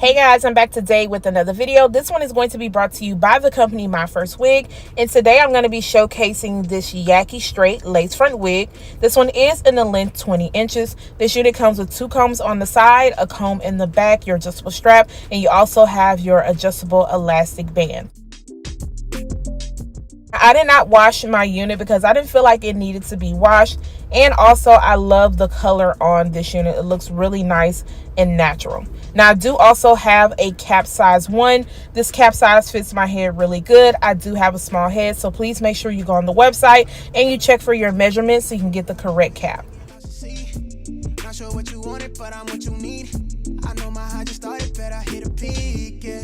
Hey guys, I'm back today with another video. This one is going to be brought to you by the company MyFirstWig, and today I'm going to be showcasing this Yaki straight lace front wig. This one is in the length 20 inches. This unit comes with 2 combs on the side, a comb in the back, your adjustable strap, and you also have your adjustable elastic band. I did not wash my unit because I didn't feel like it needed to be washed, and also I love the color on this unit. It looks really nice and natural. Now I do also have a cap size 1. This cap size fits my head really good. I do have a small head, so please make sure you go on the website and you check for your measurements so you can get the correct cap. Not sure what you wanted, but I'm what you need. I know my high just started, but I hit a peak, yeah.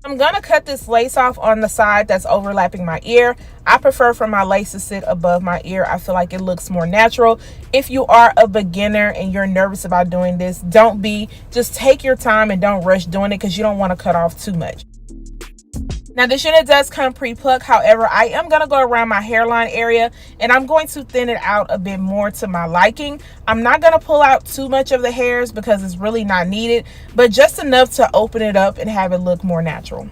I'm gonna cut this lace off on the side that's overlapping my ear. I prefer for my lace to sit above my ear. I feel like it looks more natural. If you are a beginner and you're nervous about doing this, don't be. Just take your time and don't rush doing it because you don't want to cut off too much. Now this unit does come pre-plucked. However, I am going to go around my hairline area and I'm going to thin it out a bit more to my liking. I'm not going to pull out too much of the hairs because it's really not needed, but just enough to open it up and have it look more natural.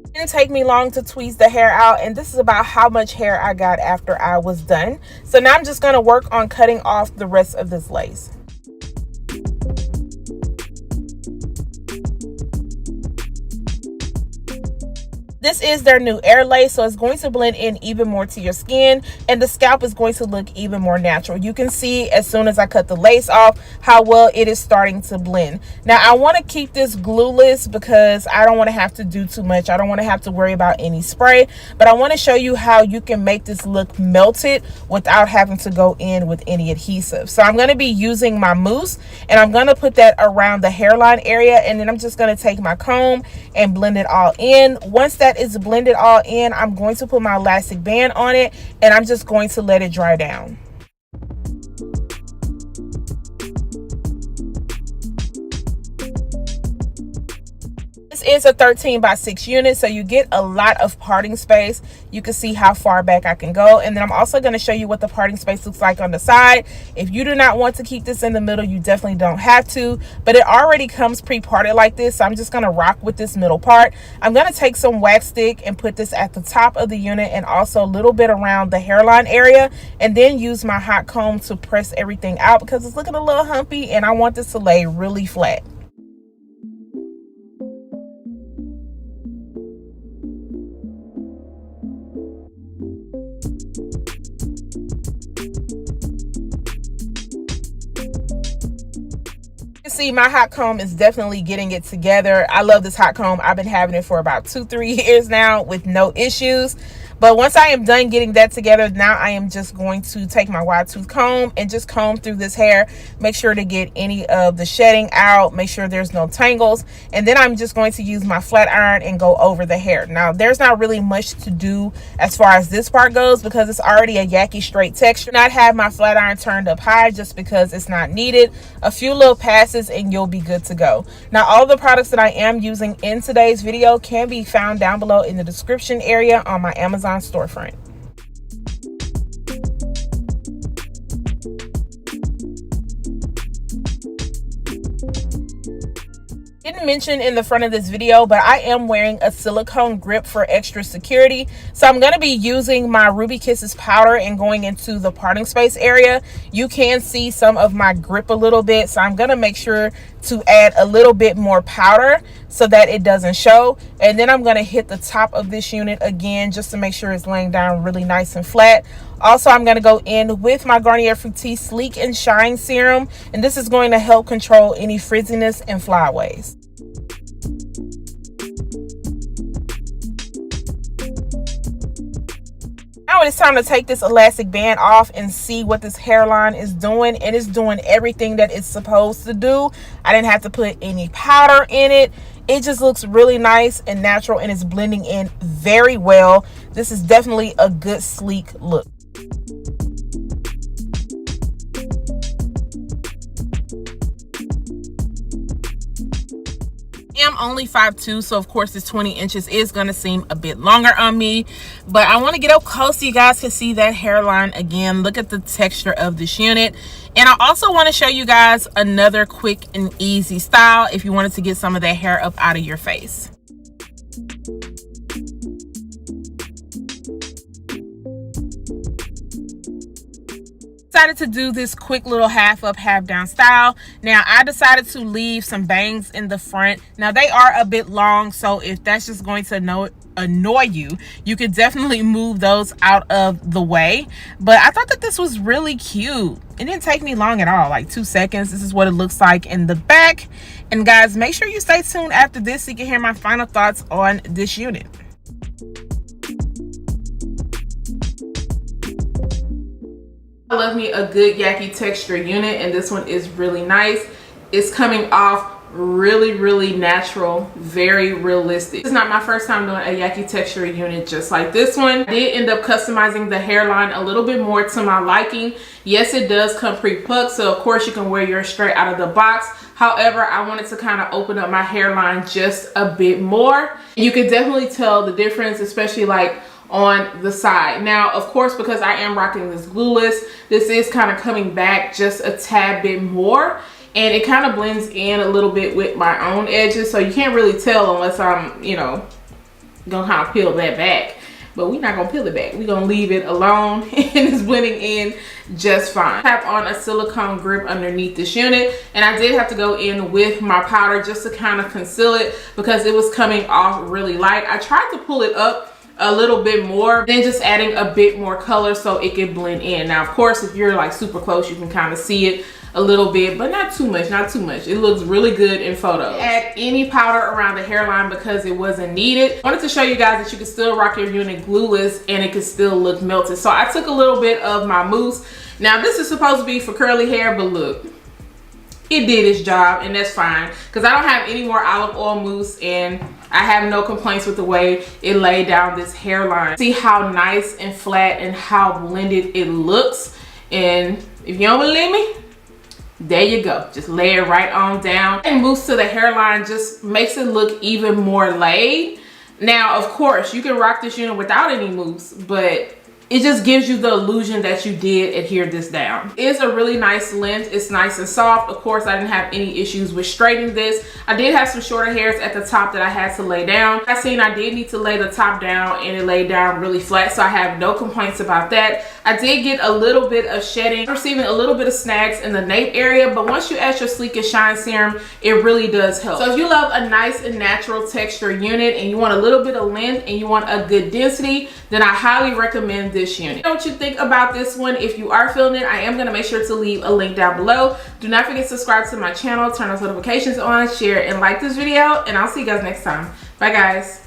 It didn't take me long to tweeze the hair out, and this is about how much hair I got after I was done. So now I'm just going to work on cutting off the rest of this lace. This is their new air lace, so it's going to blend in even more to your skin, and the scalp is going to look even more natural. You can see as soon as I cut the lace off how well it is starting to blend. Now I want to keep this glueless because I don't want to have to do too much. I don't want to have to worry about any spray, but I want to show you how you can make this look melted without having to go in with any adhesive. So I'm going to be using my mousse, and I'm going to put that around the hairline area, and then I'm just going to take my comb and blend it all in. Once that is blended all in, I'm going to put my elastic band on it and I'm just going to let it dry down. This is a 13 by 6 unit, so you get a lot of parting space. You can see how far back I can go, and then I'm also going to show you what the parting space looks like on the side. If you do not want to keep this in the middle, you definitely don't have to, but it already comes pre-parted like this, so I'm just going to rock with this middle part. I'm going to take some wax stick and put this at the top of the unit and also a little bit around the hairline area, and then use my hot comb to press everything out because it's looking a little humpy and I want this to lay really flat. See, my hot comb is definitely getting it together. I love this hot comb. I've been having it for about 2-3 years now with no issues. But once I am done getting that together, now I am just going to take my wide tooth comb and just comb through this hair. Make sure to get any of the shedding out. Make sure there's no tangles. And then I'm just going to use my flat iron and go over the hair. Now, there's not really much to do as far as this part goes because it's already a Yaki straight texture. Not have my flat iron turned up high just because it's not needed. A few little passes and you'll be good to go. Now, all the products that I am using in today's video can be found down below in the description area on my Amazon storefront. Didn't mention in the front of this video, but I am wearing a silicone grip for extra security. So I'm going to be using my Ruby Kisses powder and going into the parting space area. You can see some of my grip a little bit, so I'm going to make sure to add a little bit more powder so that it doesn't show. And then I'm going to hit the top of this unit again just to make sure it's laying down really nice and flat. Also, I'm going to go in with my Garnier Fructis Sleek and Shine Serum, and this is going to help control any frizziness and flyaways. Now it's time to take this elastic band off and see what this hairline is doing. It is doing everything that it's supposed to do. I didn't have to put any powder in it. It just looks really nice and natural, and it's blending in very well. This is definitely a good sleek look. am only 5'2", so of course this 20 inches is going to seem a bit longer on me, but I want to get up close so you guys can see that hairline again. Look at the texture of this unit. And I also want to show you guys another quick and easy style if you wanted to get some of that hair up out of your face. Decided to do this quick little half up half down style. Now I decided to leave some bangs in the front. Now they are a bit long, so if that's just going to annoy you, you could definitely move those out of the way. But I thought that this was really cute. It didn't take me long at all, like 2 seconds. This is what it looks like in the back. And guys, make sure you stay tuned after this so you can hear my final thoughts on this unit. I love me a good Yaki texture unit, and this one is really nice. It's coming off really natural, very realistic. This is not my first time doing a Yaki texture unit just like this one. I did end up customizing the hairline a little bit more to my liking. Yes, it does come pre-plucked, so of course you can wear yours straight out of the box. However, I wanted to kind of open up my hairline just a bit more. You could definitely tell the difference, especially like on the side. Now, of course, because I am rocking this glueless, this is kind of coming back just a tad bit more, and it kind of blends in a little bit with my own edges, so you can't really tell unless I'm, you know, gonna kind of peel that back. But we're not gonna peel it back. We're gonna leave it alone, and it's blending in just fine. Tap on a silicone grip underneath this unit, and I did have to go in with my powder just to kind of conceal it because it was coming off really light. I tried to pull it up a little bit more, then just adding a bit more color so it can blend in. Now, of course, if you're like super close, you can kind of see it a little bit, but not too much, not too much. It looks really good in photos. Add any powder around the hairline because it wasn't needed. I wanted to show you guys that you can still rock your unit glueless and it can still look melted. So I took a little bit of my mousse. Now this is supposed to be for curly hair, but look, it did its job, and that's fine because I don't have any more olive oil mousse, and I have no complaints with the way it laid down this hairline. See how nice and flat and how blended it looks. And if you don't believe me, there you go. Just lay it right on down, and mousse to the hairline just makes it look even more laid. Now, of course, you can rock this unit without any mousse, but it just gives you the illusion that you did adhere this down. It's a really nice length. It's nice and soft. Of course, I didn't have any issues with straightening this. I did have some shorter hairs at the top that I had to lay down. I seen I did need to lay the top down, and it laid down really flat, so I have no complaints about that. I did get a little bit of shedding, receiving a little bit of snags in the nape area, but once you add your Sleek and Shine serum, it really does help. So if you love a nice and natural texture unit and you want a little bit of length and you want a good density, then I highly recommend this unit. What you think about this one? If you are feeling it, I am going to make sure to leave a link down below. Do not forget to subscribe to my channel, turn those notifications on, share and like this video, and I'll see you guys next time. Bye guys.